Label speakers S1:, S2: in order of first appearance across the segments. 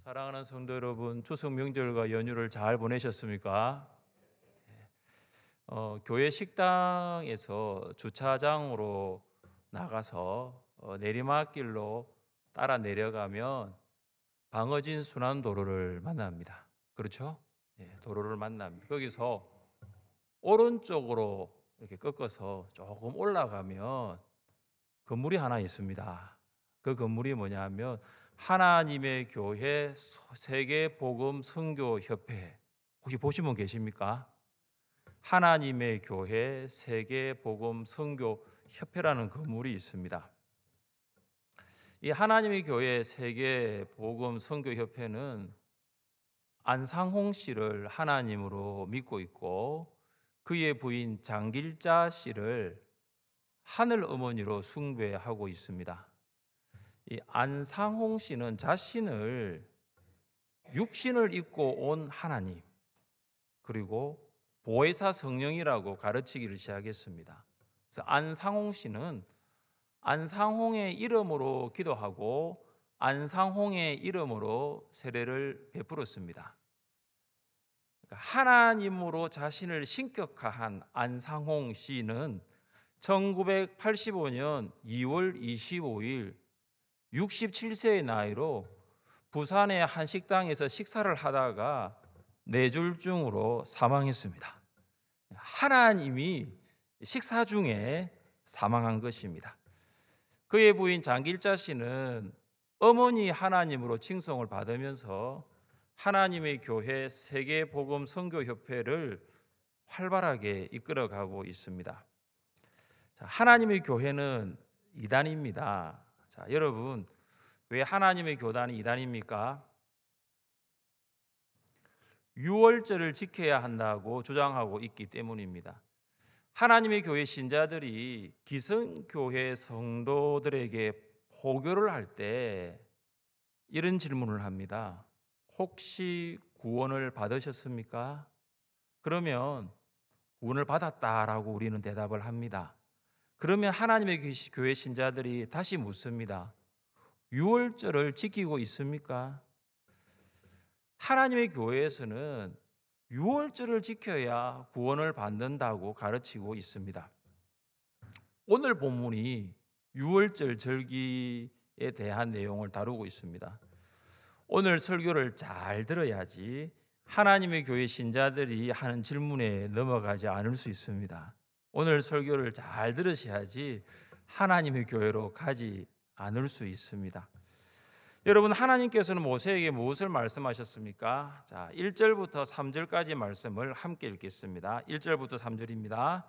S1: 사랑하는 성도 여러분, 추석 명절과 연휴를 잘 보내셨습니까? 교회 식당에서 주차장으로 나가서 내리막길로 따라 내려가면 방어진 순환도로를 만납니다. 그렇죠? 도로를 만납니다. 거기서 오른쪽으로 이렇게 꺾어서 조금 올라가면 건물이 하나 있습니다. 그 건물이 뭐냐 하면 하나님의 교회 세계복음 선교협회, 혹시 보신 분 계십니까? 하나님의 교회 세계복음 선교협회라는 건물이 있습니다. 이 하나님의 교회 세계복음 선교협회는 안상홍 씨를 하나님으로 믿고 있고 그의 부인 장길자 씨를 하늘 어머니로 숭배하고 있습니다. 이 안상홍 씨는 자신을 육신을 입고 온 하나님, 그리고 보혜사 성령이라고 가르치기를 시작했습니다. 그래서 안상홍 씨는 안상홍의 이름으로 기도하고 안상홍의 이름으로 세례를 베풀었습니다. 그러니까 하나님으로 자신을 신격화한 안상홍 씨는 1985년 2월 25일 67세의 나이로 부산의 한 식당에서 식사를 하다가 뇌졸중으로 사망했습니다. 하나님이 식사 중에 사망한 것입니다. 그의 부인 장길자 씨는 어머니 하나님으로 칭송을 받으면서 하나님의 교회 세계복음 선교협회를 활발하게 이끌어가고 있습니다. 자, 하나님의 교회는 이단입니다. 자, 여러분, 왜 하나님의 교단이 이단입니까? 유월절을 지켜야 한다고 주장하고 있기 때문입니다. 하나님의 교회 신자들이 기성교회 성도들에게 포교를 할 때 이런 질문을 합니다. 혹시 구원을 받으셨습니까? 그러면 구원을 받았다라고 우리는 대답을 합니다. 그러면 하나님의 교회 신자들이 다시 묻습니다. 유월절을 지키고 있습니까? 하나님의 교회에서는 유월절을 지켜야 구원을 받는다고 가르치고 있습니다. 오늘 본문이 유월절 절기에 대한 내용을 다루고 있습니다. 오늘 설교를 잘 들어야지 하나님의 교회 신자들이 하는 질문에 넘어가지 않을 수 있습니다. 오늘 설교를 잘 들으셔야지 하나님의 교회로 가지 않을 수 있습니다. 여러분, 하나님께서는 모세에게 무엇을 말씀하셨습니까? 자, 1절부터 3절까지 말씀을 함께 읽겠습니다. 1절부터 3절입니다.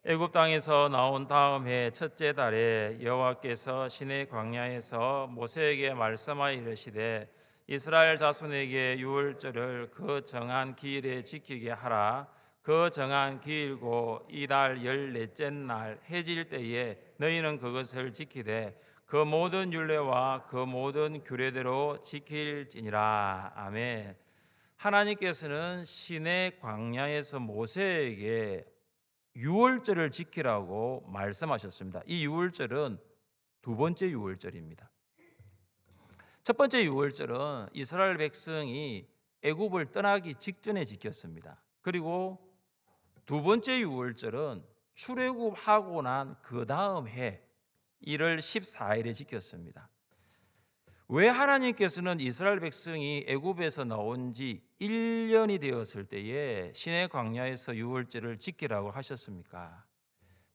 S1: 애굽 땅에서 나온 다음 해 첫째 달에 여호와께서 시내 광야에서 모세에게 말씀하여 이르시되 이스라엘 자손에게 유월절을 그 정한 기일에 지키게 하라. 그 정한 기일고 이달 14째 날 해질 때에 너희는 그것을 지키되 그 모든 율례와 그 모든 규례대로 지킬지니라. 아멘. 하나님께서는 시내 광야에서 모세에게 유월절을 지키라고 말씀하셨습니다. 이 유월절은 두 번째 유월절입니다. 첫 번째 유월절은 이스라엘 백성이 애굽을 떠나기 직전에 지켰습니다. 그리고 두 번째 유월절은 출애굽하고 난 그 다음 해 1월 14일에 지켰습니다. 왜 하나님께서는 이스라엘 백성이 애굽에서 나온 지 1년이 되었을 때에 시내 광야에서 유월절을 지키라고 하셨습니까?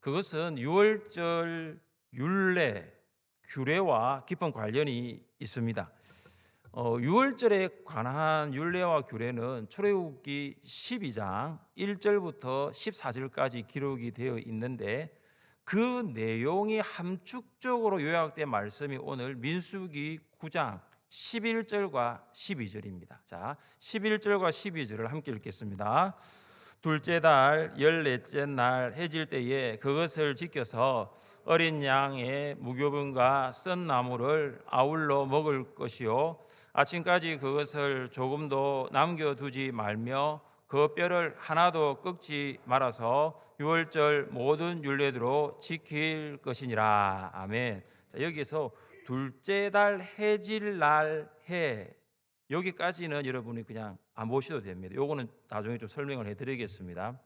S1: 그것은 유월절 율례, 규례와 깊은 관련이 있습니다. 유월절에 관한 율례와 규례는 출애굽기 12장 1절부터 14절까지 기록이 되어 있는데 그 내용이 함축적으로 요약된 말씀이 오늘 민수기 9장 11절과 12절입니다. 자, 11절과 12절을 함께 읽겠습니다. 둘째 달 14째 날 해질 때에 그것을 지켜서 어린 양의 무교분과 썬 나무를 아울러 먹을 것이요 아침까지 그것을 조금도 남겨두지 말며 그 뼈를 하나도 꺾지 말아서 유월절 모든 율례대로 지킬 것이니라. 아멘. 자, 여기서 둘째 달 해질 날 해 여기까지는 여러분이 그냥 안 보셔도 됩니다. 요거는 나중에 좀 설명을 해드리겠습니다.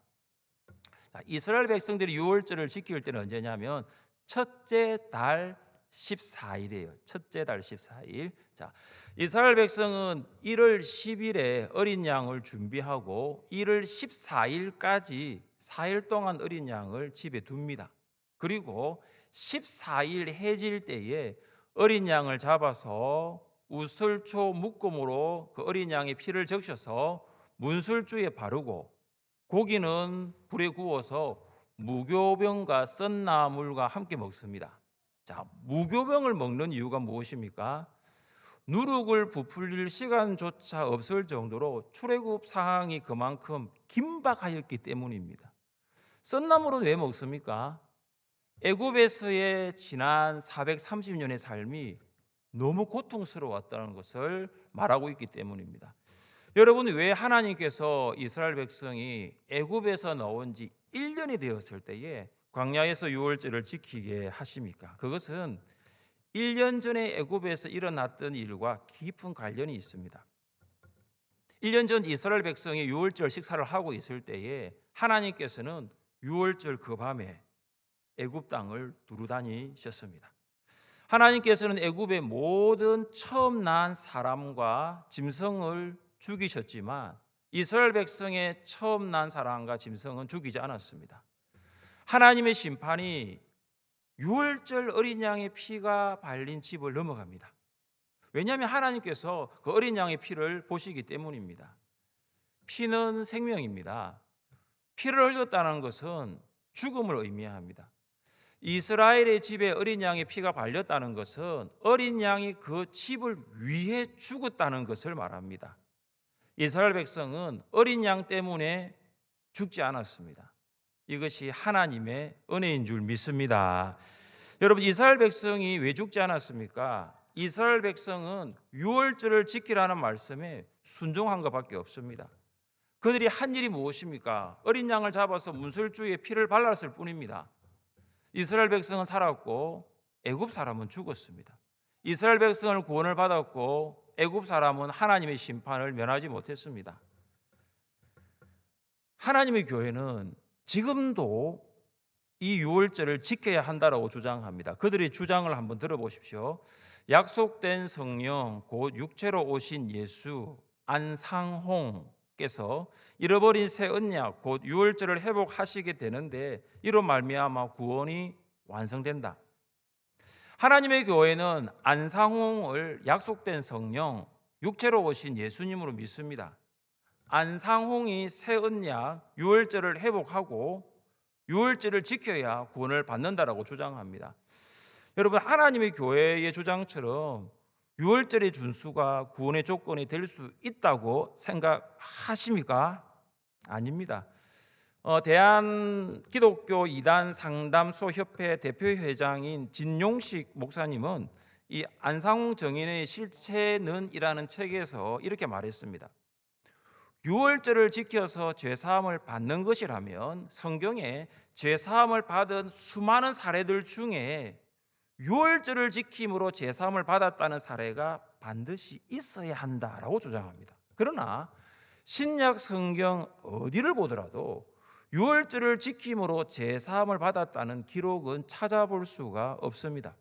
S1: 자, 이스라엘 백성들이 유월절을 지킬 때는 언제냐면 첫째 달 14일이에요. 첫째 달 14일. 자, 이스라엘 백성은 1월 10일에 어린 양을 준비하고 1월 14일까지 4일 동안 어린 양을 집에 둡니다. 그리고 14일 해질 때에 어린 양을 잡아서 우슬초 묶음으로 그 어린 양의 피를 적셔서 문설주에 바르고 고기는 불에 구워서 무교병과 썬나물과 함께 먹습니다. 자, 무교병을 먹는 이유가 무엇입니까? 누룩을 부풀릴 시간조차 없을 정도로 출애굽 상황이 그만큼 긴박하였기 때문입니다. 썬나물은 왜 먹습니까? 애굽에서의 지난 430년의 삶이 너무 고통스러웠다는 것을 말하고 있기 때문입니다. 여러분, 왜 하나님께서 이스라엘 백성이 애굽에서 나온 지 1년이 되었을 때에 광야에서 유월절을 지키게 하십니까? 그것은 1년 전에 애굽에서 일어났던 일과 깊은 관련이 있습니다. 1년 전 이스라엘 백성이 유월절 식사를 하고 있을 때에 하나님께서는 유월절 그 밤에 애굽 땅을 두루다니셨습니다. 하나님께서는 애굽의 모든 처음 난 사람과 짐승을 죽이셨지만 이스라엘 백성의 처음 난 사람과 짐승은 죽이지 않았습니다. 하나님의 심판이 유월절 어린 양의 피가 발린 집을 넘어갑니다. 왜냐하면 하나님께서 그 어린 양의 피를 보시기 때문입니다. 피는 생명입니다. 피를 흘렸다는 것은 죽음을 의미합니다. 이스라엘의 집에 어린 양의 피가 발렸다는 것은 어린 양이 그 집을 위해 죽었다는 것을 말합니다. 이스라엘 백성은 어린 양 때문에 죽지 않았습니다. 이것이 하나님의 은혜인 줄 믿습니다. 여러분, 이스라엘 백성이 왜 죽지 않았습니까? 이스라엘 백성은 유월절을 지키라는 말씀에 순종한 것밖에 없습니다. 그들이 한 일이 무엇입니까? 어린 양을 잡아서 문설주에 피를 발랐을 뿐입니다. 이스라엘 백성은 살았고 애굽 사람은 죽었습니다. 이스라엘 백성은 구원을 받았고 애굽 사람은 하나님의 심판을 면하지 못했습니다. 하나님의 교회는 지금도 이 유월절을 지켜야 한다라고 주장합니다. 그들의 주장을 한번 들어보십시오. 약속된 성령 곧 육체로 오신 예수 안상홍께서 잃어버린 새 언약 곧 유월절을 회복하시게 되는데 이로 말미암아 구원이 완성된다. 하나님의 교회는 안상홍을 약속된 성령 육체로 오신 예수님으로 믿습니다. 안상홍이 새 언약 유월절을 회복하고 유월절을 지켜야 구원을 받는다라고 주장합니다. 여러분, 하나님의 교회의 주장처럼 유월절의 준수가 구원의 조건이 될 수 있다고 생각하십니까? 아닙니다. 대한기독교 이단 상담소 협회 대표회장인 진용식 목사님은 이 안상홍 정인의 실체는이라는 책에서 이렇게 말했습니다. 유월절을 지켜서 죄사함을 받는 것이라면 성경에 죄사함을 받은 수많은 사례들 중에 유월절을 지킴으로 죄사함을 받았다는 사례가 반드시 있어야 한다라고 주장합니다. 그러나 신약 성경 어디를 보더라도 유월절을 지킴으로 죄사함을 받았다는 기록은 찾아볼 수가 없습니다.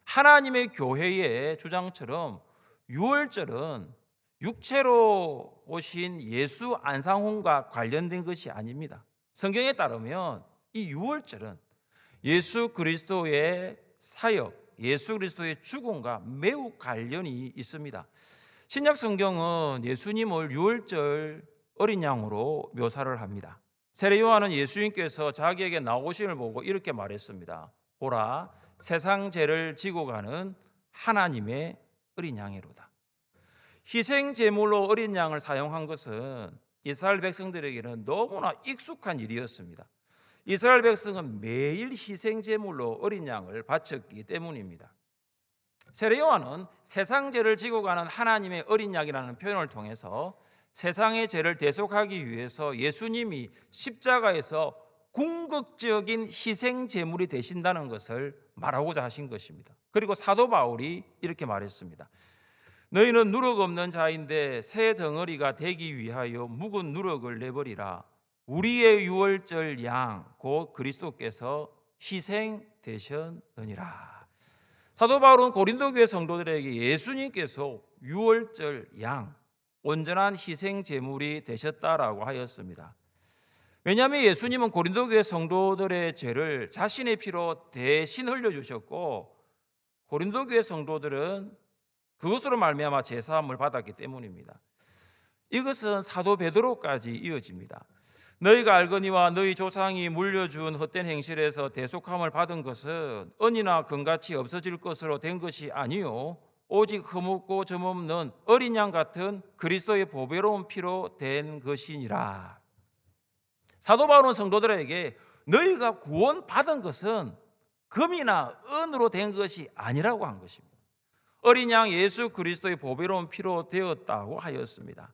S1: 하나님의 교회의 주장처럼 유월절은 육체로 오신 예수 안상홍과 관련된 것이 아닙니다. 성경에 따르면 이 유월절은 예수 그리스도의 사역, 예수 그리스도의 죽음과 매우 관련이 있습니다. 신약 성경은 예수님을 유월절 어린 양으로 묘사를 합니다. 세례 요한은 예수님께서 자기에게 나오심을 보고 이렇게 말했습니다. 보라, 세상 죄를 지고 가는 하나님의 어린 양이로다. 희생 제물로 어린 양을 사용한 것은 이스라엘 백성들에게는 너무나 익숙한 일이었습니다. 이스라엘 백성은 매일 희생 제물로 어린 양을 바쳤기 때문입니다. 세례 요한은 세상 죄를 지고 가는 하나님의 어린 양이라는 표현을 통해서 세상의 죄를 대속하기 위해서 예수님이 십자가에서 궁극적인 희생 제물이 되신다는 것을 말하고자 하신 것입니다. 그리고 사도 바울이 이렇게 말했습니다. 너희는 누룩 없는 자인데 새 덩어리가 되기 위하여 묵은 누룩을 내버리라. 우리의 유월절 양 곧 그리스도께서 희생되셨느니라. 사도 바울은 고린도 교회 성도들에게 예수님께서 유월절 양, 온전한 희생 제물이 되셨다라고 하였습니다. 왜냐하면 예수님은 고린도 교회 성도들의 죄를 자신의 피로 대신 흘려주셨고, 고린도 교회 성도들은 그것으로 말미암아 제사함을 받았기 때문입니다. 이것은 사도 베드로까지 이어집니다. 너희가 알거니와 너희 조상이 물려준 헛된 행실에서 대속함을 받은 것은 은이나 금같이 없어질 것으로 된 것이 아니요 오직 흠없고 점없는 어린 양 같은 그리스도의 보배로운 피로 된 것이니라. 사도 바울은 성도들에게 너희가 구원받은 것은 금이나 은으로 된 것이 아니라고 한 것입니다. 어린 양 예수 그리스도의 보배로운 피로 되었다고 하였습니다.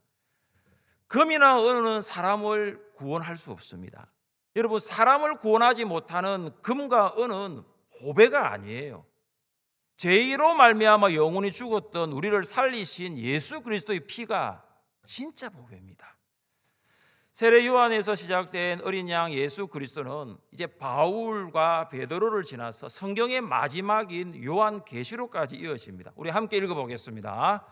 S1: 금이나 은은 사람을 구원할 수 없습니다. 여러분, 사람을 구원하지 못하는 금과 은은 보배가 아니에요. 죄로 말미암아 영원히 죽었던 우리를 살리신 예수 그리스도의 피가 진짜 보배입니다. 세례 요한에서 시작된 어린 양 예수 그리스도는 이제 바울과 베드로를 지나서 성경의 마지막인 요한계시록까지 이어집니다. 우리 함께 읽어보겠습니다.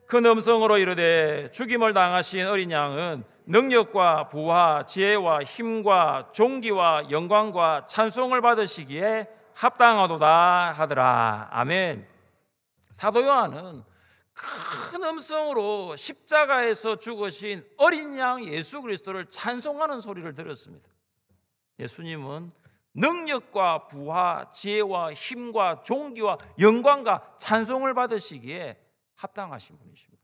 S1: 큰 음성으로 이르되 죽임을 당하신 어린 양은 능력과 부와 지혜와 힘과 존귀와 영광과 찬송을 받으시기에 합당하도다 하더라. 아멘. 사도 요한은 큰 음성으로 십자가에서 죽으신 어린 양 예수 그리스도를 찬송하는 소리를 들었습니다. 예수님은 능력과 부와 지혜와 힘과 존귀와 영광과 찬송을 받으시기에 합당하신 분이십니다.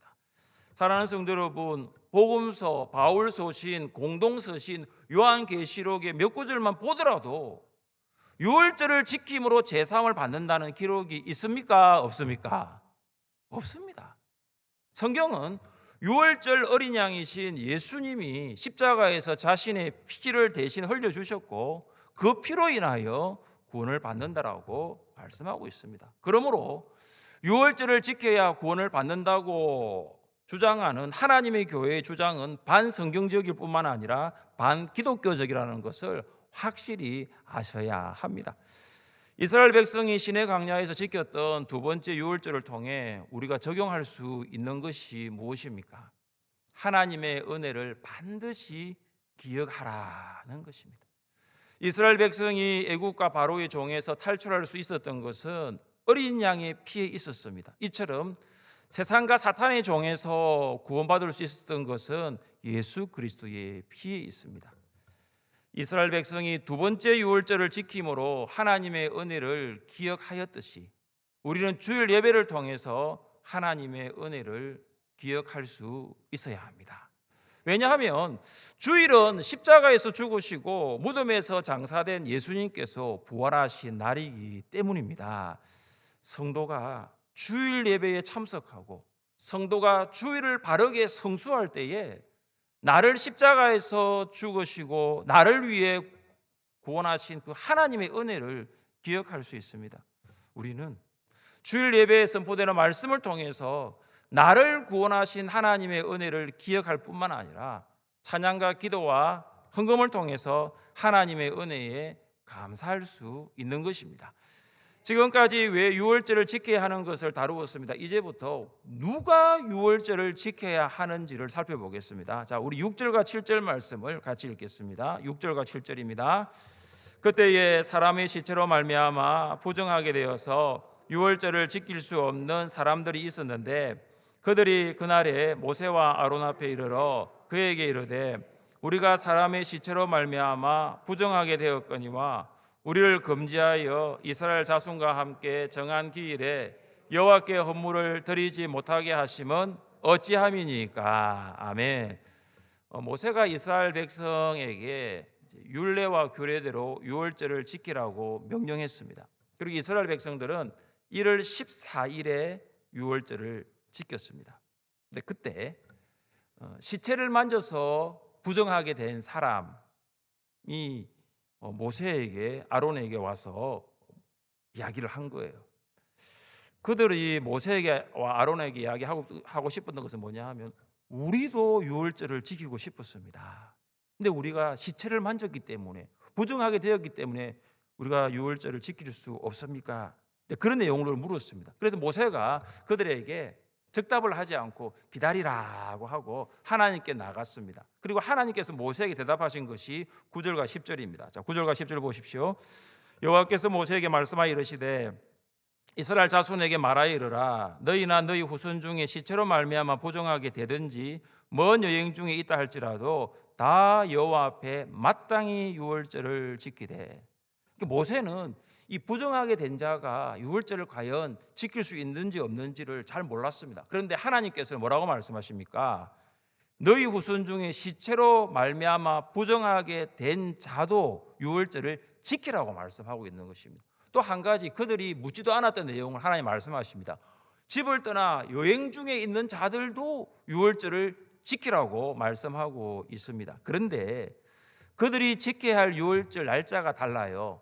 S1: 사랑하는 성도 여러분, 복음서, 바울서신, 공동서신, 요한계시록의 몇 구절만 보더라도 유월절을 지킴으로 제사함을 받는다는 기록이 있습니까? 없습니까? 없습니다. 성경은 유월절 어린 양이신 예수님이 십자가에서 자신의 피를 대신 흘려주셨고 그 피로 인하여 구원을 받는다라고 말씀하고 있습니다. 그러므로 유월절을 지켜야 구원을 받는다고 주장하는 하나님의 교회의 주장은 반성경적일 뿐만 아니라 반기독교적이라는 것을 확실히 아셔야 합니다. 이스라엘 백성이 시내 광야에서 지켰던 두 번째 유월절을 통해 우리가 적용할 수 있는 것이 무엇입니까? 하나님의 은혜를 반드시 기억하라는 것입니다. 이스라엘 백성이 애국과 바로의 종에서 탈출할 수 있었던 것은 어린 양의 피에 있었습니다. 이처럼 세상과 사탄의 종에서 구원받을 수 있었던 것은 예수 그리스도의 피에 있습니다. 이스라엘 백성이 두 번째 유월절을 지킴으로 하나님의 은혜를 기억하였듯이 우리는 주일 예배를 통해서 하나님의 은혜를 기억할 수 있어야 합니다. 왜냐하면 주일은 십자가에서 죽으시고 무덤에서 장사된 예수님께서 부활하신 날이기 때문입니다. 성도가 주일 예배에 참석하고 성도가 주일을 바르게 성수할 때에 나를 십자가에서 죽으시고 나를 위해 구원하신 그 하나님의 은혜를 기억할 수 있습니다. 우리는 주일 예배에 선포되는 말씀을 통해서 나를 구원하신 하나님의 은혜를 기억할 뿐만 아니라 찬양과 기도와 헌금을 통해서 하나님의 은혜에 감사할 수 있는 것입니다. 지금까지 왜 유월절을 지켜야 하는 것을 다루었습니다. 이제부터 누가 유월절을 지켜야 하는지를 살펴보겠습니다. 자, 우리 6절과 7절 말씀을 같이 읽겠습니다. 6절과 7절입니다. 그때에 사람의 시체로 말미암아 부정하게 되어서 유월절을 지킬 수 없는 사람들이 있었는데 그들이 그날에 모세와 아론 앞에 이르러 그에게 이르되 우리가 사람의 시체로 말미암아 부정하게 되었거니와 우리를 금지하여 이스라엘 자손과 함께 정한 기일에 여호와께 헌물을 드리지 못하게 하심은 어찌함이니까. 아멘. 모세가 이스라엘 백성에게 율례와 규례대로 유월절을 지키라고 명령했습니다. 그리고 이스라엘 백성들은 1월 14일에 유월절을 지켰습니다. 근데 그때 시체를 만져서 부정하게 된 사람이 모세에게 아론에게 와서 이야기를 한 거예요. 그들이 모세에게와 아론에게 이야기하고 싶었던 것은 뭐냐 하면 우리도 유월절을 지키고 싶었습니다. 근데 우리가 시체를 만졌기 때문에 부정하게 되었기 때문에 우리가 유월절을 지킬 수 없습니까? 그런 내용을 물었습니다. 그래서 모세가 그들에게 즉답을 하지 않고 기다리라고 하고 하나님께 나갔습니다. 그리고 하나님께서 모세에게 대답하신 것이 9절과 10절입니다. 자, 9절과 10절 보십시오. 여호와께서 모세에게 말씀하여 이르시되 이스라엘 자손에게 말하여 이르라 너희나 너희 후손 중에 시체로 말미암아 부정하게 되든지 먼 여행 중에 있다 할지라도 다 여호와 앞에 마땅히 유월절을 지키되. 모세는 이 부정하게 된 자가 유월절을 과연 지킬 수 있는지 없는지를 잘 몰랐습니다. 그런데 하나님께서는 뭐라고 말씀하십니까? 너희 후손 중에 시체로 말미암아 부정하게 된 자도 유월절을 지키라고 말씀하고 있는 것입니다. 또 한 가지 그들이 묻지도 않았던 내용을 하나님 말씀하십니다. 집을 떠나 여행 중에 있는 자들도 유월절을 지키라고 말씀하고 있습니다. 그런데 그들이 지켜야 할 유월절 날짜가 달라요.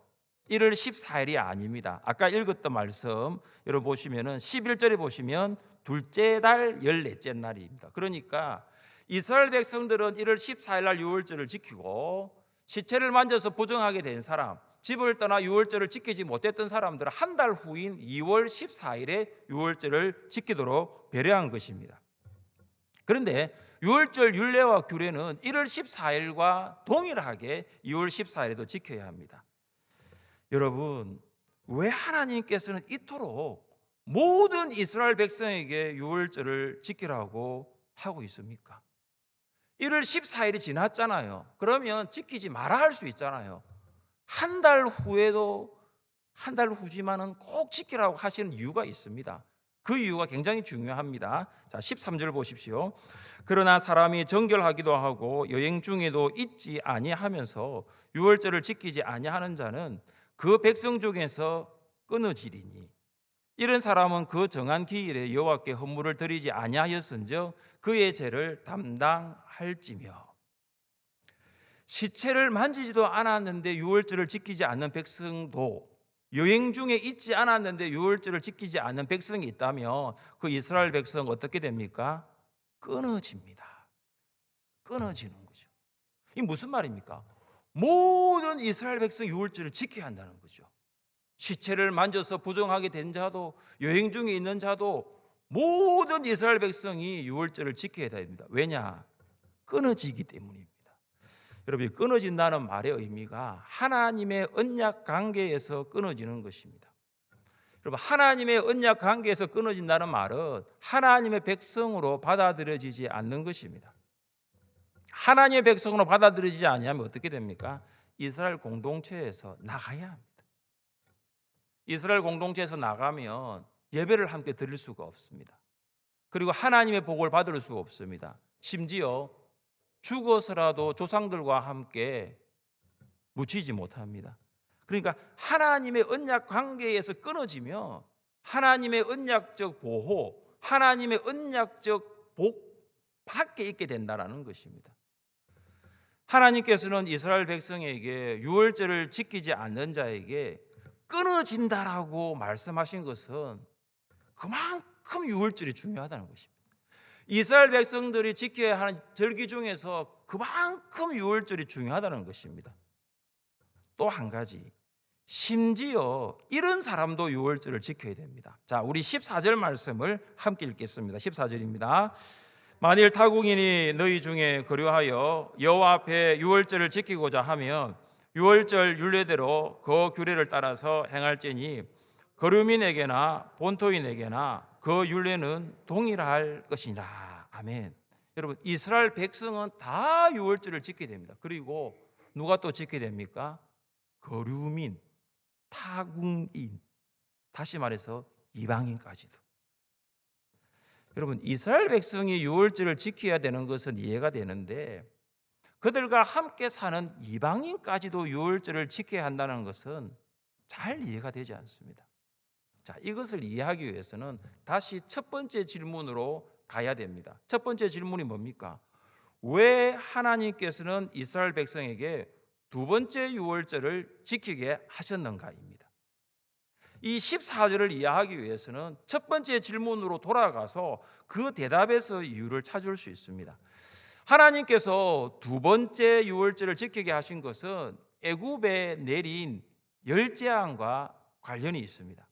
S1: 1월 14일이 아닙니다. 아까 읽었던 말씀 여러분 보시면은 11절에 보시면 둘째 달 14째 날입니다. 그러니까 이스라엘 백성들은 1월 14일 날 유월절을 지키고 시체를 만져서 부정하게 된 사람, 집을 떠나 유월절을 지키지 못했던 사람들은 한 달 후인 2월 14일에 유월절을 지키도록 배려한 것입니다. 그런데 유월절 율례와 규례는 1월 14일과 동일하게 2월 14일에도 지켜야 합니다. 여러분, 왜 하나님께서는 이토록 모든 이스라엘 백성에게 유월절을 지키라고 하고 있습니까? 1월 14일이 지났잖아요. 그러면 지키지 마라 할 수 있잖아요. 한 달 후에도 한 달 후지만은 꼭 지키라고 하시는 이유가 있습니다. 그 이유가 굉장히 중요합니다. 자, 13절 보십시오. 그러나 사람이 정결하기도 하고 여행 중에도 잊지 아니하면서 유월절을 지키지 아니하는 자는 그 백성 중에서 끊어지리니 이런 사람은 그 정한 기일에 여호와께 헌물을 드리지 아니하였은즉 그의 죄를 담당할지며. 시체를 만지지도 않았는데 유월절을 지키지 않는 백성도 여행 중에 있지 않았는데 유월절을 지키지 않는 백성이 있다면 그 이스라엘 백성은 어떻게 됩니까? 끊어집니다. 끊어지는 거죠. 이 무슨 말입니까? 모든 이스라엘 백성이 유월절을 지켜야 한다는 거죠. 시체를 만져서 부정하게 된 자도 여행 중에 있는 자도 모든 이스라엘 백성이 유월절을 지켜야 됩니다. 왜냐? 끊어지기 때문입니다. 여러분, 끊어진다는 말의 의미가 하나님의 언약 관계에서 끊어지는 것입니다. 여러분, 하나님의 언약 관계에서 끊어진다는 말은 하나님의 백성으로 받아들여지지 않는 것입니다. 하나님의 백성으로 받아들여지지 않으면 어떻게 됩니까? 이스라엘 공동체에서 나가야 합니다. 이스라엘 공동체에서 나가면 예배를 함께 드릴 수가 없습니다. 그리고 하나님의 복을 받을 수 없습니다. 심지어 죽어서라도 조상들과 함께 묻히지 못합니다. 그러니까 하나님의 언약 관계에서 끊어지면 하나님의 언약적 보호, 하나님의 언약적 복 밖에 있게 된다는 것입니다. 하나님께서는 이스라엘 백성에게 유월절을 지키지 않는 자에게 끊어진다라고 말씀하신 것은 그만큼 유월절이 중요하다는 것입니다. 이스라엘 백성들이 지켜야 하는 절기 중에서 그만큼 유월절이 중요하다는 것입니다. 또 한 가지, 심지어 이런 사람도 유월절을 지켜야 됩니다. 자, 우리 14절 말씀을 함께 읽겠습니다. 14절입니다. 만일 타국인이 너희 중에 거류하여 여호와 앞에 유월절을 지키고자 하면 유월절 율례대로 그 규례를 따라서 행할지니 거류민에게나 본토인에게나 그 율례는 동일할 것이니라. 아멘. 여러분, 이스라엘 백성은 다 유월절을 지켜야 됩니다. 그리고 누가 또 지켜야 됩니까? 거류민, 타국인, 다시 말해서 이방인까지도. 여러분, 이스라엘 백성이 유월절을 지켜야 되는 것은 이해가 되는데 그들과 함께 사는 이방인까지도 유월절을 지켜야 한다는 것은 잘 이해가 되지 않습니다. 자, 이것을 이해하기 위해서는 다시 첫 번째 질문으로 가야 됩니다. 첫 번째 질문이 뭡니까? 왜 하나님께서는 이스라엘 백성에게 두 번째 유월절을 지키게 하셨는가입니다. 이 14절을 이해하기 위해서는 첫 번째 질문으로 돌아가서 그 대답에서 이유를 찾을 수 있습니다. 하나님께서 두 번째 유월절을 지키게 하신 것은 애굽에 내린 열재앙과 관련이 있습니다.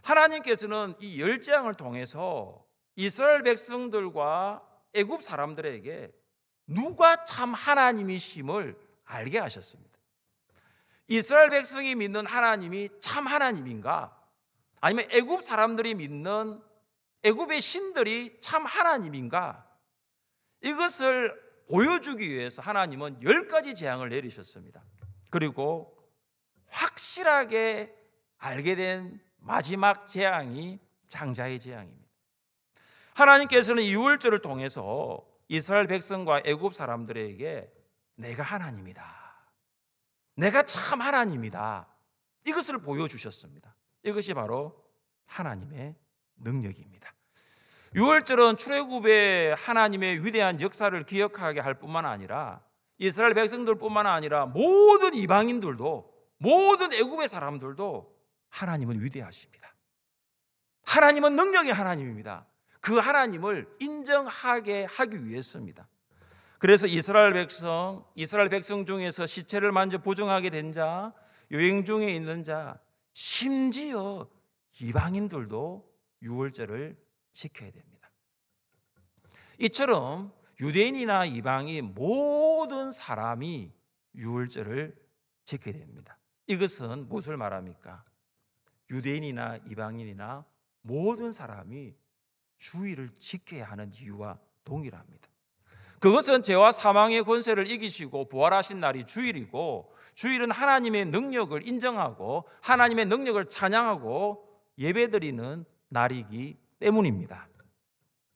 S1: 하나님께서는 이 열재앙을 통해서 이스라엘 백성들과 애굽 사람들에게 누가 참 하나님이심을 알게 하셨습니다. 이스라엘 백성이 믿는 하나님이 참 하나님인가? 아니면 애굽 사람들이 믿는 애굽의 신들이 참 하나님인가? 이것을 보여주기 위해서 하나님은 10가지 재앙을 내리셨습니다. 그리고 확실하게 알게 된 마지막 재앙이 장자의 재앙입니다. 하나님께서는 이 유월절을 통해서 이스라엘 백성과 애굽 사람들에게 내가 하나님이다, 내가 참 하나님이다, 이것을 보여주셨습니다. 이것이 바로 하나님의 능력입니다. 유월절은 출애굽의 하나님의 위대한 역사를 기억하게 할 뿐만 아니라 이스라엘 백성들뿐만 아니라 모든 이방인들도, 모든 애굽의 사람들도 하나님은 위대하십니다. 하나님은 능력의 하나님입니다. 그 하나님을 인정하게 하기 위해서입니다. 그래서 이스라엘 백성 중에서 시체를 만져 부정하게 된 자, 여행 중에 있는 자, 심지어 이방인들도 유월절을 지켜야 됩니다. 이처럼 유대인이나 이방인 모든 사람이 유월절을 지켜야 됩니다. 이것은 무엇을 말합니까? 유대인이나 이방인이나 모든 사람이 주의를 지켜야 하는 이유와 동일합니다. 그것은 죄와 사망의 권세를 이기시고 부활하신 날이 주일이고, 주일은 하나님의 능력을 인정하고 하나님의 능력을 찬양하고 예배드리는 날이기 때문입니다.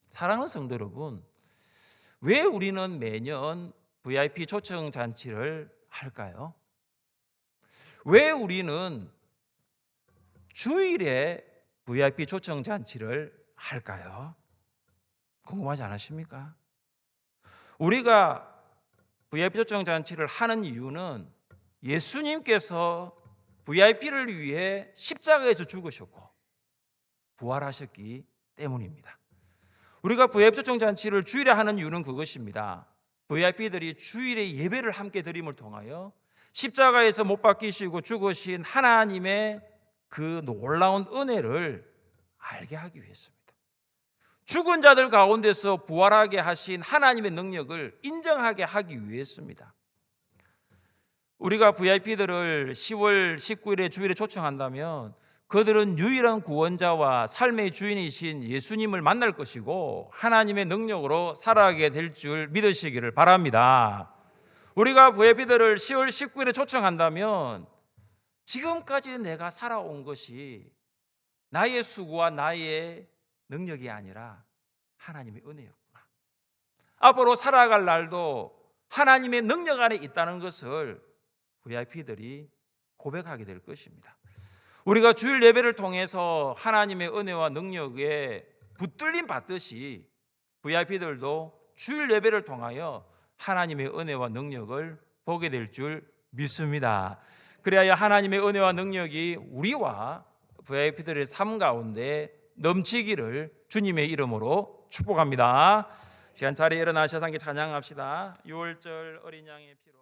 S1: 사랑하는 성도 여러분, 왜 우리는 매년 VIP 초청 잔치를 할까요? 왜 우리는 주일에 VIP 초청 잔치를 할까요? 궁금하지 않으십니까? 우리가 VIP 초청 잔치를 하는 이유는 예수님께서 VIP를 위해 십자가에서 죽으셨고 부활하셨기 때문입니다. 우리가 VIP 초청 잔치를 주일에 하는 이유는 그것입니다. VIP들이 주일에 예배를 함께 드림을 통하여 십자가에서 못 박히시고 죽으신 하나님의 그 놀라운 은혜를 알게 하기 위해서입니다. 죽은 자들 가운데서 부활하게 하신 하나님의 능력을 인정하게 하기 위해서입니다. 우리가 VIP들을 10월 19일에 주일에 초청한다면 그들은 유일한 구원자와 삶의 주인이신 예수님을 만날 것이고 하나님의 능력으로 살아가게 될 줄 믿으시기를 바랍니다. 우리가 VIP들을 10월 19일에 초청한다면 지금까지 내가 살아온 것이 나의 수고와 나의 능력이 아니라 하나님의 은혜였구나, 앞으로 살아갈 날도 하나님의 능력 안에 있다는 것을 VIP들이 고백하게 될 것입니다. 우리가 주일 예배를 통해서 하나님의 은혜와 능력에 붙들림 받듯이 VIP들도 주일 예배를 통하여 하나님의 은혜와 능력을 보게 될 줄 믿습니다. 그래야 하나님의 은혜와 능력이 우리와 VIP들의 삶 가운데 넘치기를 주님의 이름으로 축복합니다. 시간 자리에 일어나셔서 함께 찬양합시다. 유월절 어린 양의 피로